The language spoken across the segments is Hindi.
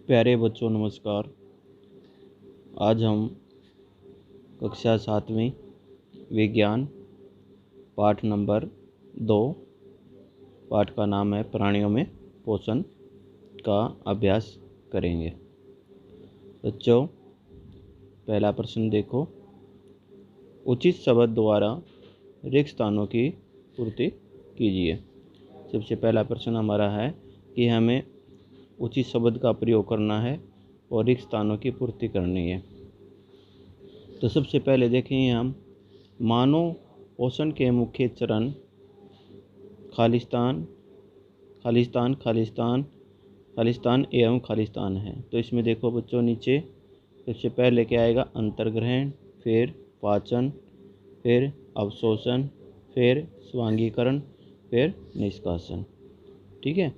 प्यारे बच्चों नमस्कार। आज हम कक्षा 7वीं विज्ञान पाठ नंबर 2, पाठ का नाम है प्राणियों में पोषण का अभ्यास करेंगे। बच्चों, पहला प्रश्न देखो। उचित शब्द द्वारा रिक्त स्थानों की पूर्ति कीजिए। सबसे पहला प्रश्न हमारा है कि हमें उचित शब्द का प्रयोग करना है और रिक्त स्थानों की पूर्ति करनी है। तो सबसे पहले देखेंगे हम मानव पोषण के मुख्य चरण खालिस्तान, खालिस्तान, खालिस्तान, खालिस्तान एवं खालिस्तान है। तो इसमें देखो बच्चों, नीचे सबसे पहले क्या आएगा? अंतर्ग्रहण, फिर पाचन, फिर अवशोषण, फिर स्वांगीकरण, फिर निष्कासन। ठीक है।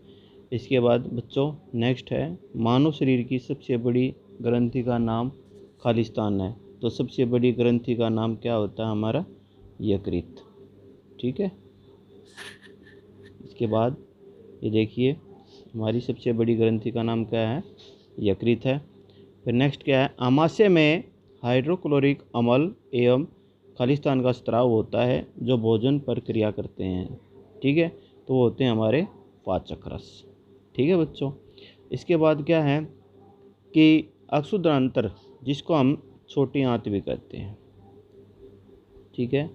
इसके बाद बच्चों नेक्स्ट है मानव शरीर की सबसे बड़ी ग्रंथि का नाम खालिस्तान है। तो सबसे बड़ी ग्रंथि का नाम क्या होता है? हमारा यकृत। ठीक है। इसके बाद ये देखिए, हमारी सबसे बड़ी ग्रंथि का नाम क्या है? यकृत है। फिर नेक्स्ट क्या है? आमाशय में हाइड्रोक्लोरिक अम्ल एवं खालिस्तान का स्राव होता है जो भोजन पर क्रिया करते हैं। ठीक है। तो वो होते हैं हमारे पाचक रस। ठीक है बच्चों। इसके बाद क्या है कि अक्षुद्रांतर, जिसको हम छोटी आंत भी कहते हैं। ठीक है,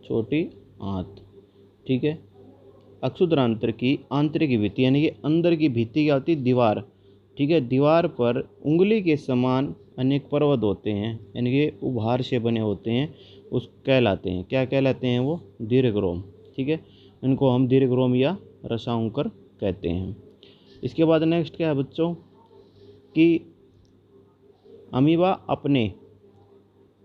छोटी आंत। ठीक है। अक्षुद्रांतर की आंतरिक भित्ति यानी कि अंदर की भित्ति क्या होती है? दीवार। ठीक है। दीवार पर उंगली के समान अनेक पर्वत होते हैं, यानी कि उभार से बने होते हैं। उस कहलाते हैं, क्या कहलाते हैं वो? दीर्घरोम। ठीक है। इनको हम दीर्घरोम या रसांकुर कहते हैं। इसके बाद नेक्स्ट क्या है बच्चों कि अमीबा अपने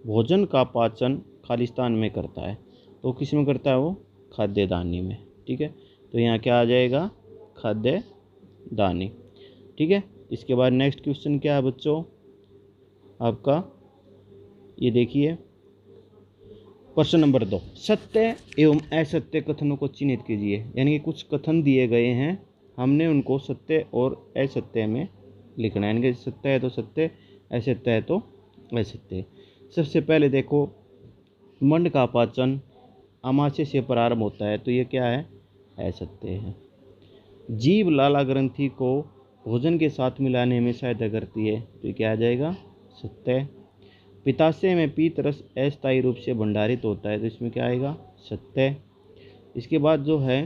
भोजन का पाचन खालिस्तान में करता है। तो किस में करता है वो? खाद्यदानी में। ठीक है। तो यहाँ क्या आ जाएगा? खाद्यदानी। ठीक है। इसके बाद नेक्स्ट क्वेश्चन क्या है बच्चों आपका? ये देखिए प्रश्न नंबर 2, सत्य एवं असत्य कथनों को चिन्हित कीजिए। यानी कि कुछ कथन दिए गए हैं, हमने उनको सत्य और असत्य में लिखना है। यानी कि सत्य है तो सत्य, असत्य है तो असत्य। सबसे पहले देखो, मंड का पाचन आमाशय से प्रारंभ होता है। तो ये क्या है? असत्य है। जीभ लाला ग्रंथि को भोजन के साथ मिलाने में सहायता करती है। तो ये क्या आ जाएगा? सत्य। पित्ताशय में पीत रस अस्थायी रूप से भंडारित होता है। तो इसमें क्या आएगा? सत्य। इसके बाद जो है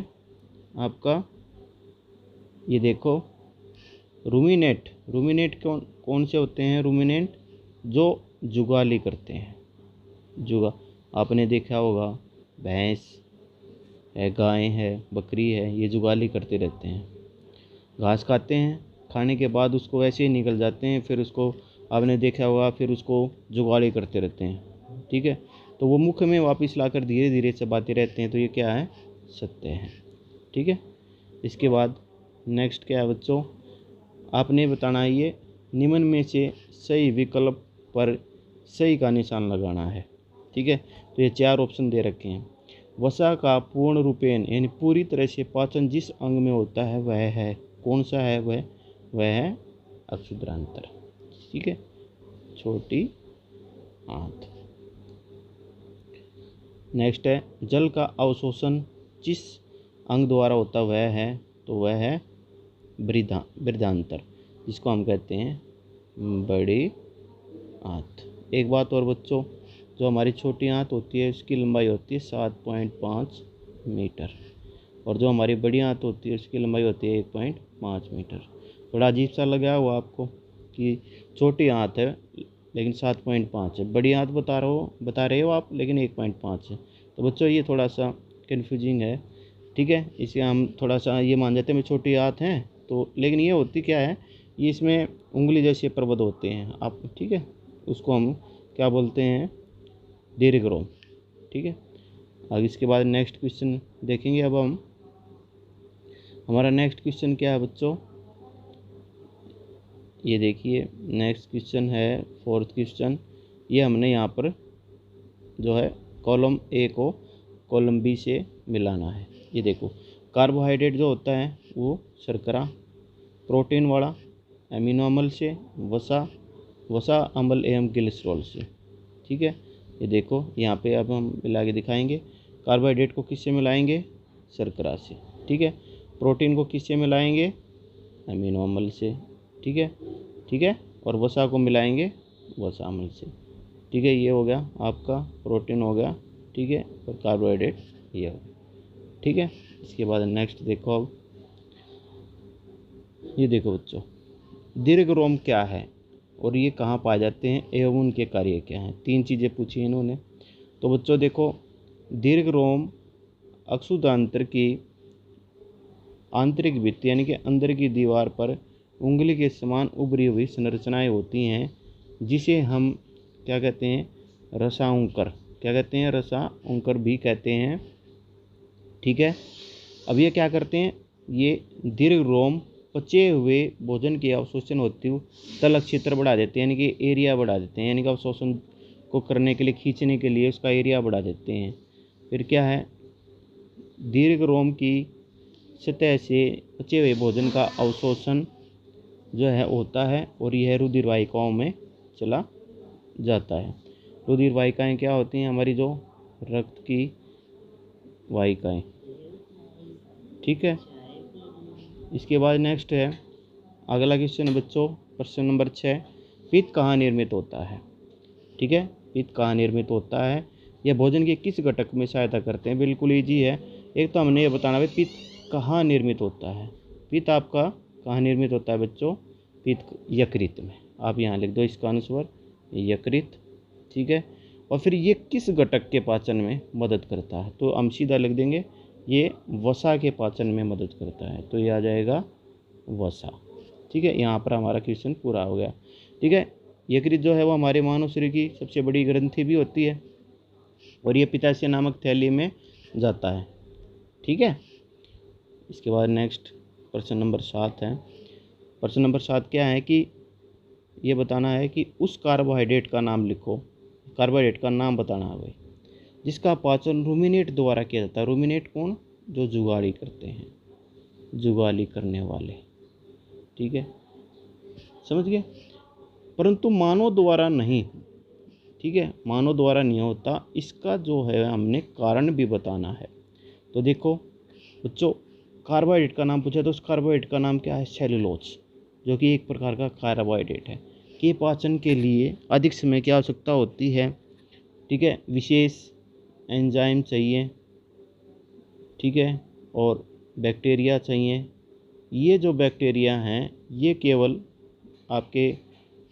आपका ये देखो, रूमिनेट। रूमिनेट कौन से होते हैं? रूमिनेंट जो जुगाली करते हैं। आपने देखा होगा, भैंस है, गाय है, बकरी है, ये जुगाली करते रहते हैं। घास खाते हैं, खाने के बाद उसको ऐसे ही निकल जाते हैं, फिर उसको आपने देखा होगा, फिर उसको जुगाली करते रहते हैं। ठीक है। तो वो मुख में वापस लाकर धीरे धीरे चबाते रहते हैं। तो ये क्या है? सत्य है। ठीक है। इसके बाद नेक्स्ट क्या है बच्चों? आपने बताना है ये निम्न में से सही विकल्प पर सही का निशान लगाना है। ठीक है। तो ये 4 ऑप्शन दे रखे हैं। वसा का पूर्ण रूपेण यानी पूरी तरह से पाचन जिस अंग में होता है वह है, कौन सा है? वह है अक्षुद्रांतर। ठीक है, छोटी आंत। नेक्स्ट है जल का अवशोषण जिस अंग द्वारा होता वह है, तो वह है बृहदांतर, जिसको हम कहते हैं बड़ी आंत। एक बात और बच्चों, जो हमारी छोटी आंत होती है उसकी लंबाई होती है 7.5 मीटर, और जो हमारी बड़ी आंत होती है उसकी लंबाई होती है 1.5 मीटर। थोड़ा अजीब सा लगा हुआ आपको कि छोटी आंत है लेकिन 7.5 है, बड़ी आंत बता रहे हो आप लेकिन 1.5 है। तो बच्चों ये थोड़ा सा कन्फ्यूजिंग है। ठीक है। इसे हम थोड़ा सा ये मान जाते हैं छोटी आंत हैं, तो लेकिन ये होती क्या है? ये इसमें उंगली जैसे पर्वत होते हैं आप। ठीक है। उसको हम क्या बोलते हैं? दीर्घरोम। ठीक है। अब इसके बाद नेक्स्ट क्वेश्चन देखेंगे। अब हम हमारा नेक्स्ट क्वेश्चन क्या है बच्चों? ये देखिए नेक्स्ट क्वेश्चन है 4th क्वेश्चन। ये हमने यहाँ पर जो है कॉलम ए को कॉलम बी से मिलाना है। ये देखो, कार्बोहाइड्रेट जो होता है वो शर्करा, प्रोटीन वाला एमिनो अम्ल से, वसा अम्ल एवं कोलेस्ट्रॉल से। ठीक है, ये देखो यहाँ पे अब हम मिला के दिखाएंगे। कार्बोहाइड्रेट को किससे मिलाएंगे? शर्करा से। ठीक है, प्रोटीन को किससे मिलाएंगे? एमिनो अम्ल से। ठीक है, ठीक है, और वसा को मिलाएंगे वसा अम्ल से। ठीक है, ये हो गया आपका प्रोटीन हो गया। ठीक है, और कार्बोहाइड्रेट ये हो गया। ठीक है, इसके बाद नेक्स्ट देखो, अब ये देखो बच्चों, दीर्घ रोम क्या है और ये कहाँ पाए जाते हैं एवं उनके कार्य क्या हैं? 3 चीज़ें पूछी इन्होंने। तो बच्चों देखो, दीर्घ रोम अक्षुद्रांत्र की आंतरिक भित्ति यानी कि अंदर की दीवार पर उंगली के समान उभरी हुई संरचनाएं होती हैं, जिसे हम क्या कहते हैं? रसांकुर। क्या कहते हैं? रसांकुर भी कहते हैं। ठीक है, अब ये क्या करते हैं? ये दीर्घ रोम पचे हुए भोजन की अवशोषण होती हुई तलक क्षेत्र बढ़ा देते हैं, यानी कि एरिया बढ़ा देते हैं, यानी कि अवशोषण को करने के लिए, खींचने के लिए उसका एरिया बढ़ा देते हैं। फिर क्या है? दीर्घ रोम की सतह से पचे हुए भोजन का अवशोषण जो है होता है और यह रुधिर वाहिकाओं में चला जाता है। रुधिर वाहिकाएँ क्या होती हैं? हमारी जो रक्त की वाहिकाएँ। ठीक है, इसके बाद नेक्स्ट है अगला क्वेश्चन है बच्चों, प्रश्न नंबर 6, पित्त कहाँ निर्मित होता है? ठीक है, पित्त कहाँ निर्मित होता है? यह भोजन के किस घटक में सहायता करते हैं? बिल्कुल ईजी है। एक तो हमने ये बताना है पित्त कहाँ निर्मित होता है। पित्त आपका कहाँ निर्मित होता है बच्चों? पित्त यकृत में। आप यहाँ लिख दो इसका अनुस्वर यकृत। ठीक है, और फिर ये किस घटक के पाचन में मदद करता है? तो हम सीधा लिख देंगे ये वसा के पाचन में मदद करता है, तो ये आ जाएगा वसा। ठीक है, यहाँ पर हमारा क्वेश्चन पूरा हो गया। ठीक है, यकृत जो है वो हमारे मानव शरीर की सबसे बड़ी ग्रंथि भी होती है और ये पित्ताशय नामक थैली में जाता है। ठीक है, इसके बाद नेक्स्ट प्रश्न नंबर 7 है। प्रश्न नंबर 7 क्या है कि ये बताना है कि उस कार्बोहाइड्रेट का नाम लिखो। कार्बोहाइड्रेट का नाम बताना है भाई, जिसका पाचन रूमिनेट द्वारा किया जाता है। रूमिनेट कौन? जो जुगाली करते हैं, जुगाली करने वाले। ठीक है, समझ गए? परंतु मानव द्वारा नहीं। ठीक है, मानव द्वारा नहीं होता। इसका जो है हमने कारण भी बताना है। तो देखो बच्चों, कार्बोहाइड्रेट का नाम पूछा तो उस कार्बोहाइड्रेट का नाम क्या है? सेलुलोज, जो कि एक प्रकार का कार्बोहाइड्रेट है। कि पाचन के लिए अधिक समय की आवश्यकता होती है। ठीक है, विशेष एंजाइम चाहिए। ठीक है, और बैक्टीरिया चाहिए। ये जो बैक्टीरिया हैं ये केवल आपके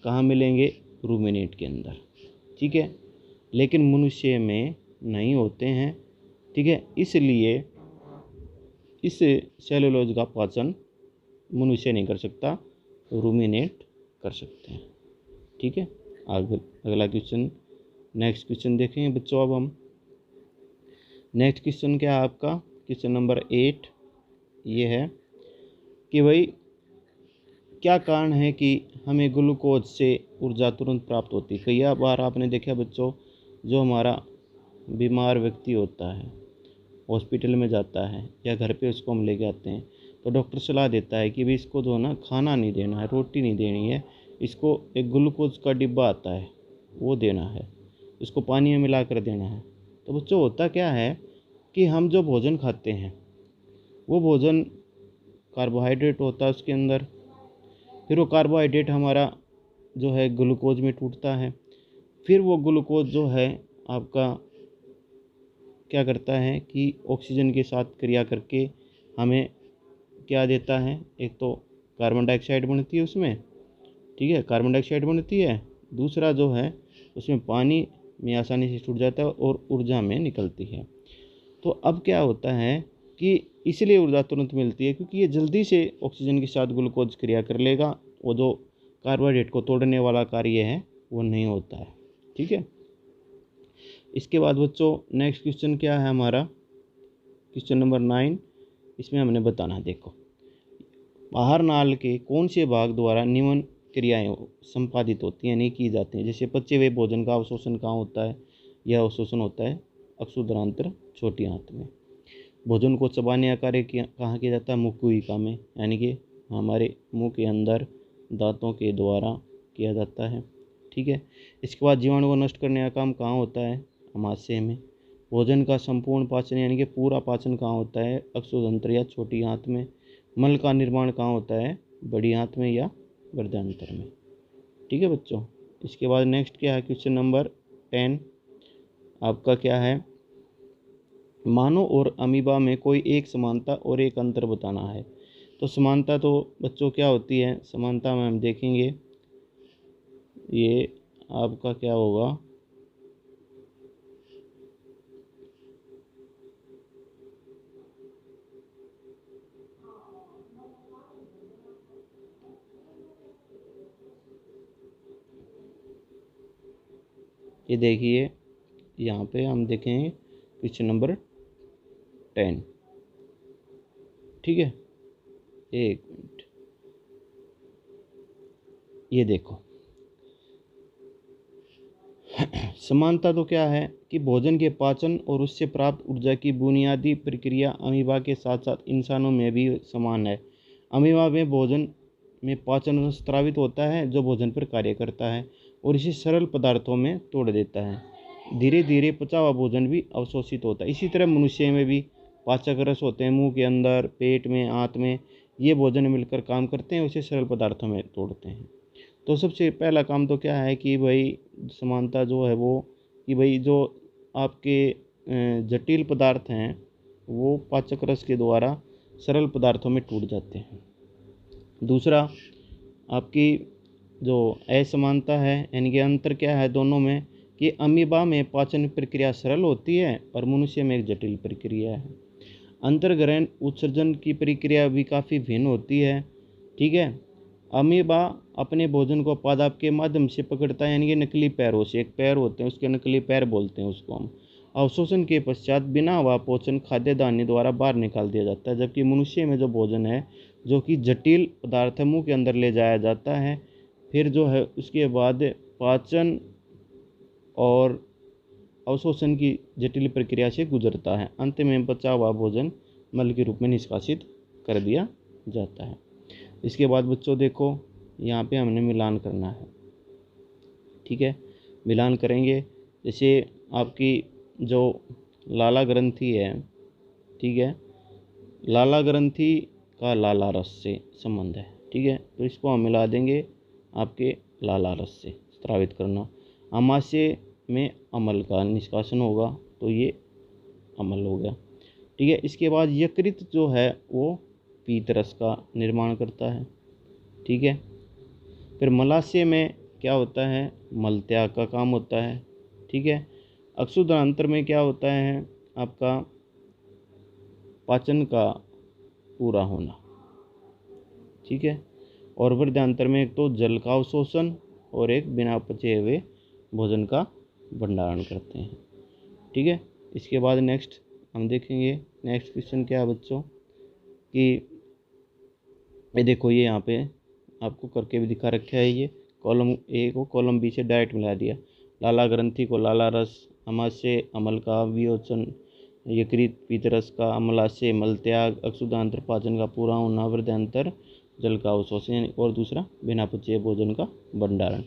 कहाँ मिलेंगे? रूमिनेट के अंदर। ठीक है, लेकिन मनुष्य में नहीं होते हैं। ठीक है, इसलिए इस सेलुलोज का पाचन मनुष्य नहीं कर सकता, रूमिनेट कर सकते हैं। ठीक है, अगला क्वेश्चन, नेक्स्ट क्वेश्चन देखेंगे बच्चों। अब हम नेक्स्ट क्वेश्चन क्या है आपका? क्वेश्चन नंबर 8 ये है कि भाई क्या कारण है कि हमें ग्लूकोज से ऊर्जा तुरंत प्राप्त होती है? कई बार आपने देखा बच्चों, जो हमारा बीमार व्यक्ति होता है, हॉस्पिटल में जाता है या घर पे उसको हम लेके आते हैं, तो डॉक्टर सलाह देता है कि भाई इसको जो है ना खाना नहीं देना है, रोटी नहीं देनी है, इसको एक ग्लूकोज का डिब्बा आता है वो देना है, इसको पानी में मिला कर देना है। तो बच्चों होता क्या है कि हम जो भोजन खाते हैं वो भोजन कार्बोहाइड्रेट होता है उसके अंदर। फिर वो कार्बोहाइड्रेट हमारा जो है ग्लूकोज में टूटता है। फिर वो ग्लूकोज जो है आपका क्या करता है कि ऑक्सीजन के साथ क्रिया करके हमें क्या देता है? एक तो कार्बन डाइऑक्साइड बनती है उसमें। ठीक है, कार्बन डाइऑक्साइड बनती है। दूसरा जो है उसमें पानी में आसानी से छूट जाता है और ऊर्जा में निकलती है। तो अब क्या होता है कि इसलिए ऊर्जा तुरंत मिलती है क्योंकि ये जल्दी से ऑक्सीजन के साथ ग्लूकोज क्रिया कर लेगा। वो जो कार्बोहाइड्रेट को तोड़ने वाला कार्य है वो नहीं होता है। ठीक है, इसके बाद बच्चों नेक्स्ट क्वेश्चन क्या है हमारा? क्वेश्चन नंबर 9, इसमें हमने बताना है। देखो, आहार नाल के कौन से भाग द्वारा निम्न क्रियाएं संपादित होती हैं, नहीं की जाती हैं? जैसे पचे हुए भोजन का अवशोषण कहाँ होता है? यह अवशोषण होता है अक्षुद्रांत्र छोटी आंत में। भोजन को चबाने का कार्य कहाँ किया जाता है? मुखगुहिका में, यानी कि हमारे मुंह के अंदर दांतों के द्वारा किया जाता है। ठीक है, इसके बाद जीवाणु को नष्ट करने का काम कहाँ होता है? अमाशय में। भोजन का संपूर्ण पाचन यानी कि पूरा पाचन कहाँ होता है? अक्षुतंत्र या छोटी आंत में। मल का निर्माण कहाँ होता है? बड़ी आंत में या बृहदान्त्र में। ठीक है बच्चों, इसके बाद नेक्स्ट क्या है? क्वेश्चन नंबर 10 आपका क्या है? मानव और अमीबा में कोई एक समानता और एक अंतर बताना है। तो समानता तो बच्चों क्या होती है? समानता में हम देखेंगे, ये आपका क्या होगा? ये देखिए, यहाँ पे हम देखेंगे क्वेश्चन नंबर 10। ठीक है, एक मिनट, ये देखो समानता तो क्या है कि भोजन के पाचन और उससे प्राप्त ऊर्जा की बुनियादी प्रक्रिया अमीबा के साथ साथ इंसानों में भी समान है। अमीबा में भोजन में पाचन रस स्रावित होता है जो भोजन पर कार्य करता है और इसे सरल पदार्थों में तोड़ देता है। धीरे धीरे पचा हुआ भोजन भी अवशोषित होता है। इसी तरह मनुष्य में भी पाचक रस होते हैं, मुंह के अंदर, पेट में, आंत में। ये भोजन मिलकर काम करते हैं, उसे सरल पदार्थों में तोड़ते हैं। तो सबसे पहला काम तो क्या है कि भाई समानता जो है वो कि भाई जो आपके जटिल पदार्थ हैं वो पाचक रस के द्वारा सरल पदार्थों में टूट जाते हैं। दूसरा आपकी जो असमानता है यानी कि अंतर क्या है दोनों में कि अमीबा में पाचन प्रक्रिया सरल होती है और मनुष्य में एक जटिल प्रक्रिया है। अंतर्ग्रहण उत्सर्जन की प्रक्रिया भी काफ़ी भिन्न होती है। ठीक है, अमीबा अपने भोजन को पादप के माध्यम से पकड़ता है यानी कि नकली पैरों से। एक पैर होते हैं उसके नकली पैर बोलते हैं उसको हम। अवशोषण के पश्चात बिना हवा पोषण खाद्य दाने द्वारा बाहर निकाल दिया जाता है। जबकि मनुष्य में जो भोजन है जो कि जटिल पदार्थ है मुंह के अंदर ले जाया जाता है, फिर जो है उसके बाद पाचन और अवशोषण की जटिल प्रक्रिया से गुजरता है। अंत में बचा हुआ भोजन मल के रूप में निष्कासित कर दिया जाता है। इसके बाद बच्चों देखो यहाँ पे हमने मिलान करना है। ठीक है, मिलान करेंगे जैसे आपकी जो लाला ग्रंथि है। ठीक है, लाला ग्रंथि का लाला रस से संबंध है। ठीक है, तो इसको हम मिला देंगे आपके लाला रस से स्रावित करना। आमाशय में अमल का निष्कासन होगा तो ये अमल हो गया। ठीक है, इसके बाद यकृत जो है वो पीत रस का निर्माण करता है। ठीक है, फिर मलाशय में क्या होता है? मलत्याग का काम होता है। ठीक है, अक्षुद्रांत्र में क्या होता है? आपका पाचन का पूरा होना। ठीक है, और वृद्धांतर में एक तो जल का अवशोषण और एक बिना पचे हुए भोजन का भंडारण करते हैं। ठीक है, इसके बाद नेक्स्ट हम देखेंगे। नेक्स्ट क्वेश्चन क्या है बच्चों कि ये देखो, ये यहाँ पे आपको करके भी दिखा रखा है। ये कॉलम ए को कॉलम बी से डायरेक्ट मिला दिया। लाला ग्रंथि को लाला रस, अमाशय अमल का वियोचन, यकृत पीतरस का, अमलाशय मलत्याग, अक्षुदांत्र पाचन का पूरा होना, वृद्धांतर जल का अवशोषण और दूसरा बिना पचे भोजन का भंडारण।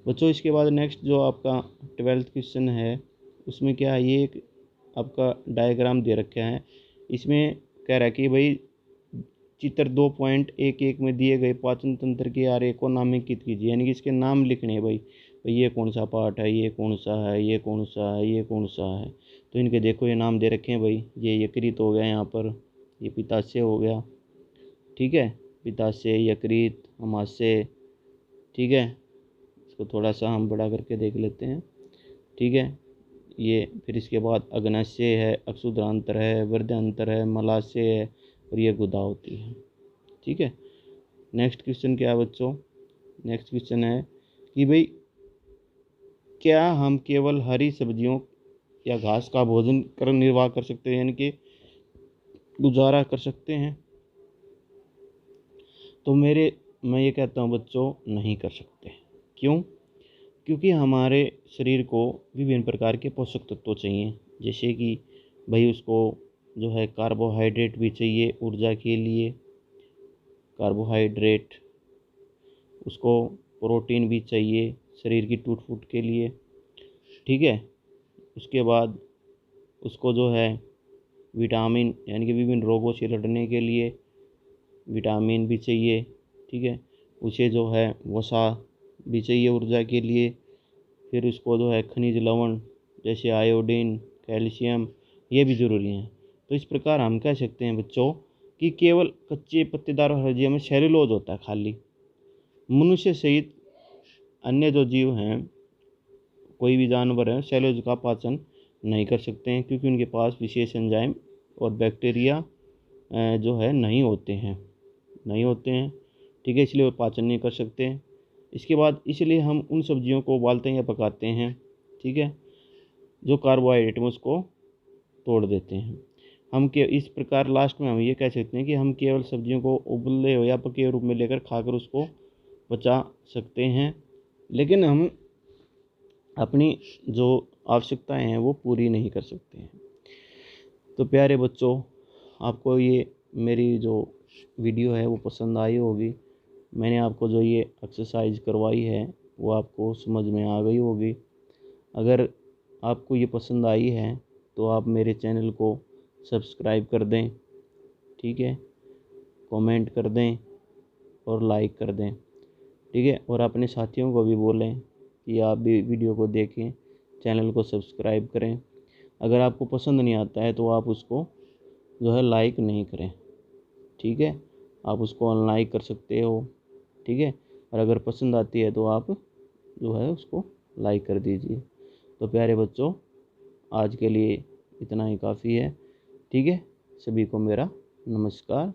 बच्चों इसके बाद नेक्स्ट जो आपका 12th क्वेश्चन है उसमें क्या है? ये एक आपका डायग्राम दे रखा है। इसमें कह रहा है कि भाई चित्र 2.11 में दिए गए पाचन तंत्र के आर्य को नामांकित कीजिए, यानी कि इसके नाम लिखने हैं। भाई ये कौन सा पार्ट है, ये कौन सा है, ये कौन सा है, ये कौन सा है। तो इनके देखो ये नाम दे रखे हैं। भाई ये यकृत हो गया, यहाँ पर ये पित्ताशय हो गया। ठीक है, पित्ताशय, यकृत, अमाशय। ठीक है, इसको थोड़ा सा हम बड़ा करके देख लेते हैं। ठीक है, ये फिर इसके बाद अग्नाशय है, अक्षुद्रांतर है, वृद्धांतर है, मलाशय है और ये गुदा होती है। ठीक है, नेक्स्ट क्वेश्चन क्या है बच्चों? नेक्स्ट क्वेश्चन है कि भाई क्या हम केवल हरी सब्जियों या घास का भोजन कर निर्वाह कर सकते हैं, यानी कि गुजारा कर सकते हैं? तो मैं ये कहता हूँ बच्चों नहीं कर सकते। क्यों? क्योंकि हमारे शरीर को विभिन्न प्रकार के पोषक तत्व चाहिए। जैसे कि भाई उसको जो है कार्बोहाइड्रेट भी चाहिए ऊर्जा के लिए, कार्बोहाइड्रेट। उसको प्रोटीन भी चाहिए शरीर की टूट फूट के लिए, ठीक है। उसके बाद उसको जो है विटामिन यानी कि विभिन्न रोगों से लड़ने के लिए विटामिन भी चाहिए, ठीक है। उसे जो है वसा भी चाहिए ऊर्जा के लिए। फिर उसको जो है खनिज लवण जैसे आयोडीन, कैल्शियम, ये भी ज़रूरी हैं। तो इस प्रकार हम कह सकते हैं बच्चों कि केवल कच्चे पत्तेदार हर्जिया में सेलुलोज होता है खाली। मनुष्य सहित अन्य जो जीव हैं, कोई भी जानवर है, सेलुलोज का पाचन नहीं कर सकते हैं, क्योंकि उनके पास विशेष एंजाइम और बैक्टीरिया जो है नहीं होते हैं, ठीक है। इसलिए वो पाचन नहीं कर सकते हैं। इसके बाद इसलिए हम उन सब्जियों को उबालते हैं या पकाते हैं, ठीक है, जो कार्बोहाइड्रेट में उसको तोड़ देते हैं। हम के इस प्रकार लास्ट में हम ये कह सकते हैं कि हम केवल सब्जियों को उबले हो या पके रूप में लेकर खाकर उसको बचा सकते हैं, लेकिन हम अपनी जो आवश्यकताएं हैं वो पूरी नहीं कर सकते हैं। तो प्यारे बच्चों, आपको ये मेरी जो वीडियो है वो पसंद आई होगी। मैंने आपको जो ये एक्सरसाइज करवाई है वो आपको समझ में आ गई होगी। अगर आपको ये पसंद आई है तो आप मेरे चैनल को सब्सक्राइब कर दें, ठीक है, कमेंट कर दें और लाइक कर दें, ठीक है। और अपने साथियों को भी बोलें कि आप भी वीडियो को देखें, चैनल को सब्सक्राइब करें। अगर आपको पसंद नहीं आता है तो आप उसको जो है लाइक नहीं करें, ठीक है। आप उसको अनलाइक कर सकते हो, ठीक है। और अगर पसंद आती है तो आप जो है उसको लाइक कर दीजिए। तो प्यारे बच्चों, आज के लिए इतना ही काफ़ी है, ठीक है। सभी को मेरा नमस्कार।